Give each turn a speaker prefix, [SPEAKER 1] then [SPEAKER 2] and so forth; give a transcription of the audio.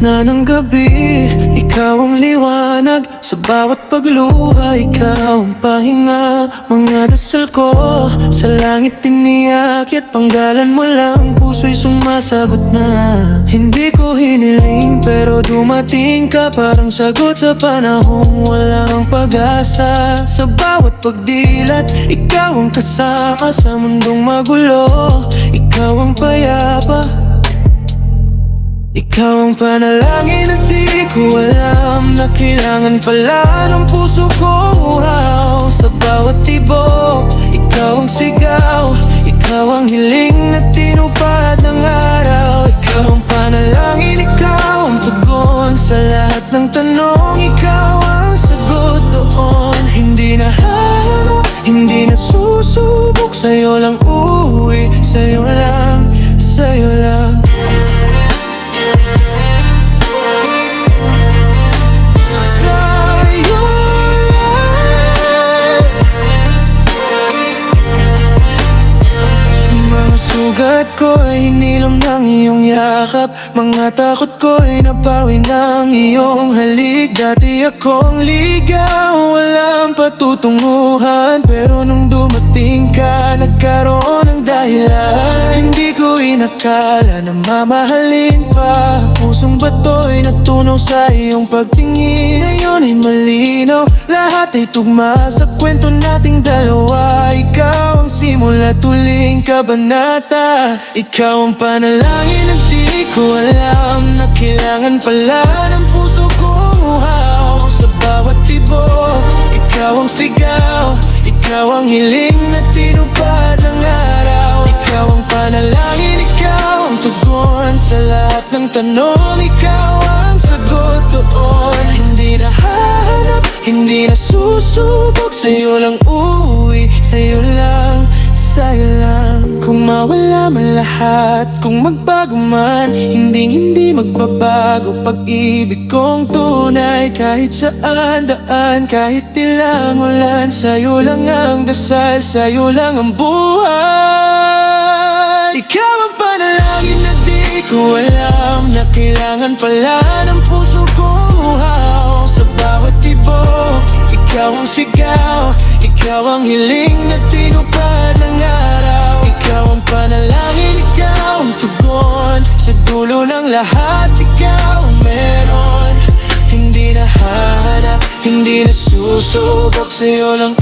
[SPEAKER 1] gitna ng gabi, ikaw ang liwanag. Sa bawat pagluha, ikaw ang pahinga. Mga dasal ko sa langit tiniyak, panggalan mo lang, puso'y sumasagot na. Hindi ko hiniling pero dumating ka, parang sagot sa panahong walang pag-asa. Sa bawat pagdilat, ikaw ang kasama sa mundong magulo. Ikaw ang payapa, ikaw ang panalangin at di ko alam na kailangan pala ng puso ko. Wow. Sa bawat tibok, ikaw ang sigaw, ikaw ang hiling na tinupad ng araw. Ikaw ang panalangin, ikaw ang tugon sa lahat ng tanong. Ikaw ang sagot doon. Hindi na hanap, hindi na susubok, sa'yo lang uuwi, sa'yo lang, sa'yo lang. Sugat ko ay hinilom ng iyong yakap, mga takot ko ay nabawi ng iyong halik. Dati akong ligaw, walang patutunguhan, pero nung dumating ka, nagkaroon ng dahilan. Hindi ko inakala na mamahalin pa. Pusong bato'y natunaw sa iyong pagtingin. Ngayon ay malinaw, lahat ay tugma sa kwento nating dalawa. Ikaw ang simula, tuling kabanata. Ikaw ang panalangin at di ko alam na kailangan pala ng puso ko. Wow. Sa bawat tibok, ikaw ang sigaw, ikaw ang hiling na tinupad ng araw. Ikaw ang panalangin, ikaw ang tugon sa lahat ng tanong. Ikaw ang sagot doon. Hindi na hanap, hindi na susubok, sa'yo lang uuwi, sa'yo lang, sa'yo lang. Kung mawala man lahat, kung magbago man, hindi magbabago pag-ibig kong tunay. Kahit saan daan, kahit ilang ulan, sa'yo lang ang dasal, sa'yo lang ang buhay. Ikaw ang panalangin na di ko alam na kailangan pala ng puso ko. Wow. Sa bawat tibok, ikaw ang sigaw, ikaw ang hiling na tinupad ng araw. Ikaw ang panalangin, ikaw ang tugon sa dulo ng lahat. Ikaw ang meron, hindi na hanap, hindi na susubok, sa'yo lang